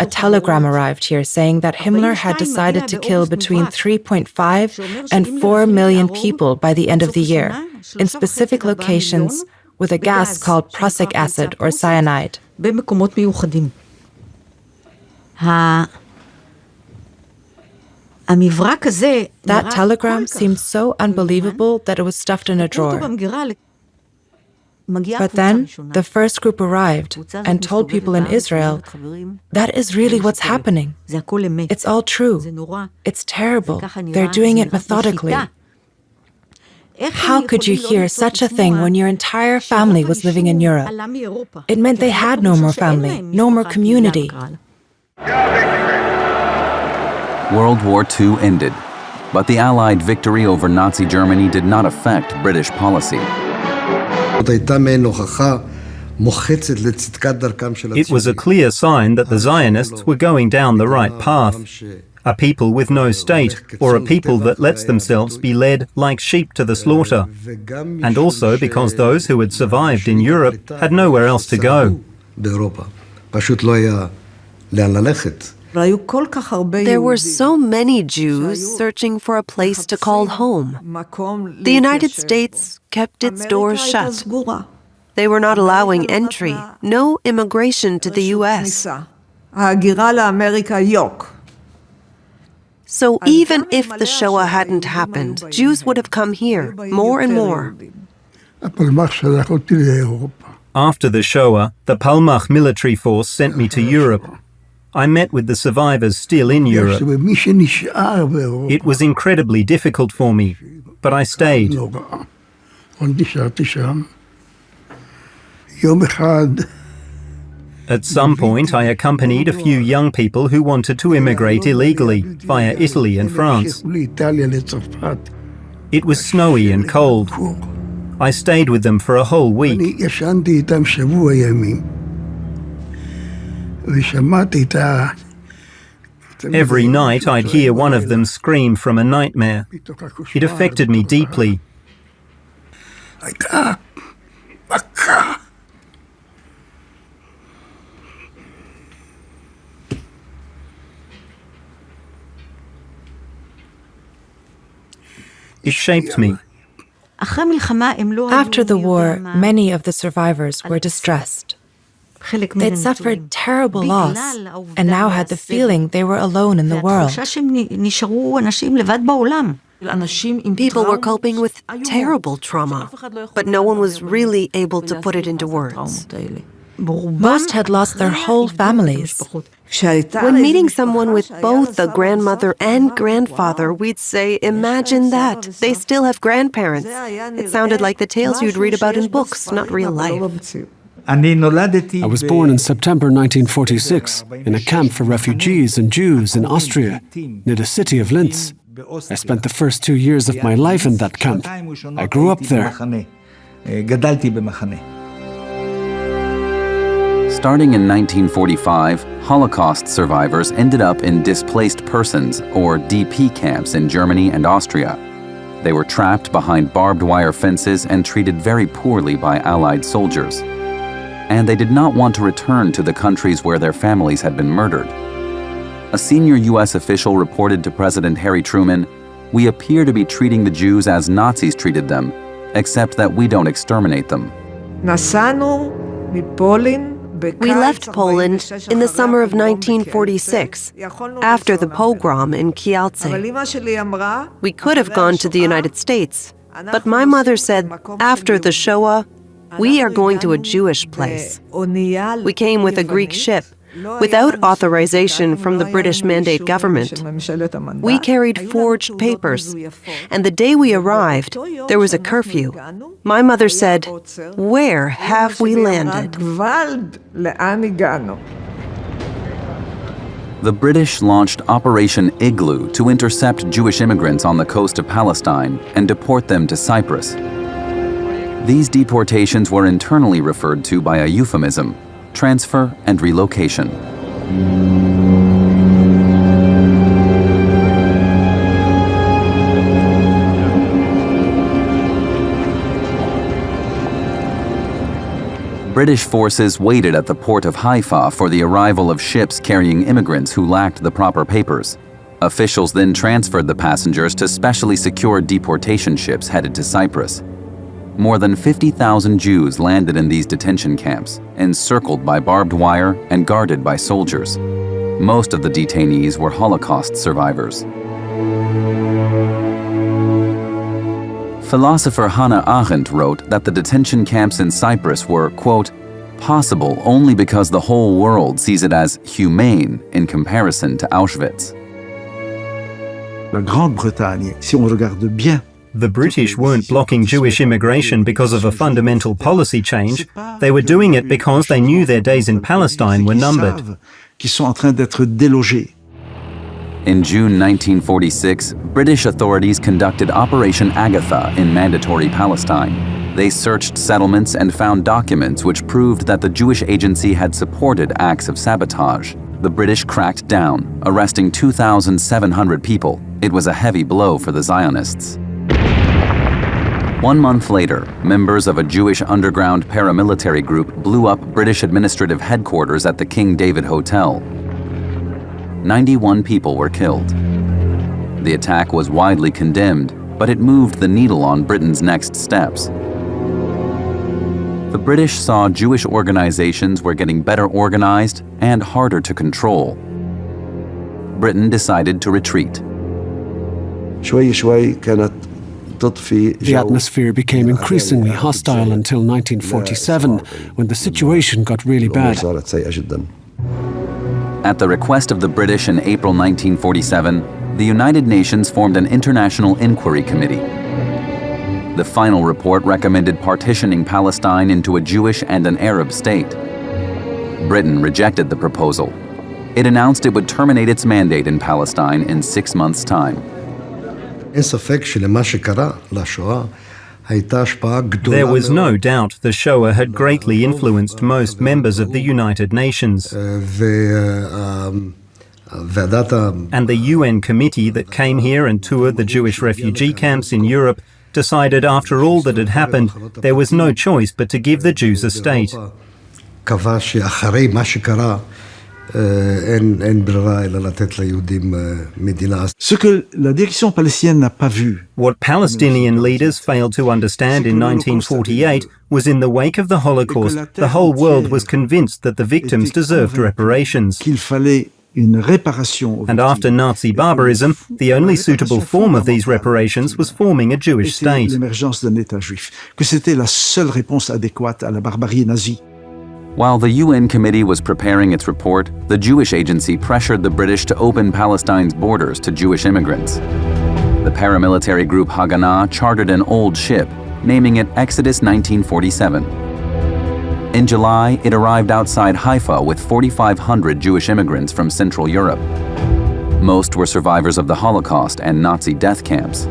a telegram arrived here saying that Himmler had decided to kill between 3.5 and 4 million people by the end of the year, in specific locations with a gas called prussic acid or cyanide. That telegram seemed so unbelievable that it was stuffed in a drawer. But then, the first group arrived and told people in Israel, that is really what's happening. It's all true. It's terrible. They're doing it methodically. How could you hear such a thing when your entire family was living in Europe? It meant they had no more family, no more community. World War II ended, but the Allied victory over Nazi Germany did not affect British policy. It was a clear sign that the Zionists were going down the right path. A people with no state, or a people that lets themselves be led like sheep to the slaughter. And also because those who had survived in Europe had nowhere else to go. There were so many Jews searching for a place to call home. The United States kept its doors shut. They were not allowing entry, no immigration to the U.S. So even if the Shoah hadn't happened, Jews would have come here, more and more. After the Shoah, the Palmach military force sent me to Europe. I met with the survivors still in Europe. It was incredibly difficult for me, but I stayed. At some point, I accompanied a few young people who wanted to immigrate illegally via Italy and France. It was snowy and cold. I stayed with them for a whole week. Every night I'd hear one of them scream from a nightmare. It affected me deeply. It shaped me. After the war, many of the survivors were distressed. They'd suffered terrible loss and now had the feeling they were alone in the world. People were coping with terrible trauma, but no one was really able to put it into words. Most had lost their whole families. When meeting someone with both a grandmother and grandfather, we'd say, imagine that. They still have grandparents. It sounded like the tales you'd read about in books, not real life. I was born in September 1946 in a camp for refugees and Jews in Austria, near the city of Linz. I spent the first 2 years of my life in that camp. I grew up there. Starting in 1945, Holocaust survivors ended up in displaced persons, or DP camps in Germany and Austria. They were trapped behind barbed wire fences and treated very poorly by Allied soldiers. And they did not want to return to the countries where their families had been murdered. A senior U.S. official reported to President Harry Truman, "We appear to be treating the Jews as Nazis treated them, except that we don't exterminate them." We left Poland in the summer of 1946, after the pogrom in Kielce. We could have gone to the United States, but my mother said, after the Shoah, we are going to a Jewish place. We came with a Greek ship, without authorization from the British Mandate government. We carried forged papers, and the day we arrived, there was a curfew. My mother said, "Where have we landed?" The British launched Operation Igloo to intercept Jewish immigrants on the coast of Palestine and deport them to Cyprus. These deportations were internally referred to by a euphemism: transfer and relocation. British forces waited at the port of Haifa for the arrival of ships carrying immigrants who lacked the proper papers. Officials then transferred the passengers to specially secured deportation ships headed to Cyprus. More than 50,000 Jews landed in these detention camps, encircled by barbed wire and guarded by soldiers. Most of the detainees were Holocaust survivors. Philosopher Hannah Arendt wrote that the detention camps in Cyprus were, quote, possible only because the whole world sees it as humane in comparison to Auschwitz. La Grande-Bretagne, si on regarde bien, The British weren't blocking Jewish immigration because of a fundamental policy change. They were doing it because they knew their days in Palestine were numbered. qui sont en train d'être délogés. In June 1946, British authorities conducted Operation Agatha in Mandatory Palestine. They searched settlements and found documents which proved that the Jewish agency had supported acts of sabotage. The British cracked down, arresting 2,700 people. It was a heavy blow for the Zionists. 1 month later, members of a Jewish underground paramilitary group blew up British administrative headquarters at the King David Hotel. 91 people were killed. The attack was widely condemned, but it moved the needle on Britain's next steps. The British saw Jewish organizations were getting better organized and harder to control. Britain decided to retreat. The atmosphere became increasingly hostile until 1947, when the situation got really bad. At the request of the British in April 1947, the United Nations formed an international inquiry committee. The final report recommended partitioning Palestine into a Jewish and an Arab state. Britain rejected the proposal. It announced it would terminate its mandate in Palestine in 6 months' time. There was no doubt the Shoah had greatly influenced most members of the United Nations. And the UN committee that came here and toured the Jewish refugee camps in Europe decided after all that had happened, there was no choice but to give the Jews a state. Ce que la direction palestinienne n'a pas vu. What Palestinian leaders failed to understand in 1948 was in the wake of the Holocaust, the whole world was convinced that the victims deserved reparations. Qu'il fallait une réparation aux And after Nazi barbarism, the only suitable form of these reparations was forming a Jewish state. L'émergence d'un État juif, que c'était la seule réponse adéquate à la barbarie nazie. While the UN committee was preparing its report, the Jewish agency pressured the British to open Palestine's borders to Jewish immigrants. The paramilitary group Haganah chartered an old ship, naming it Exodus 1947. In July, it arrived outside Haifa with 4,500 Jewish immigrants from Central Europe. Most were survivors of the Holocaust and Nazi death camps.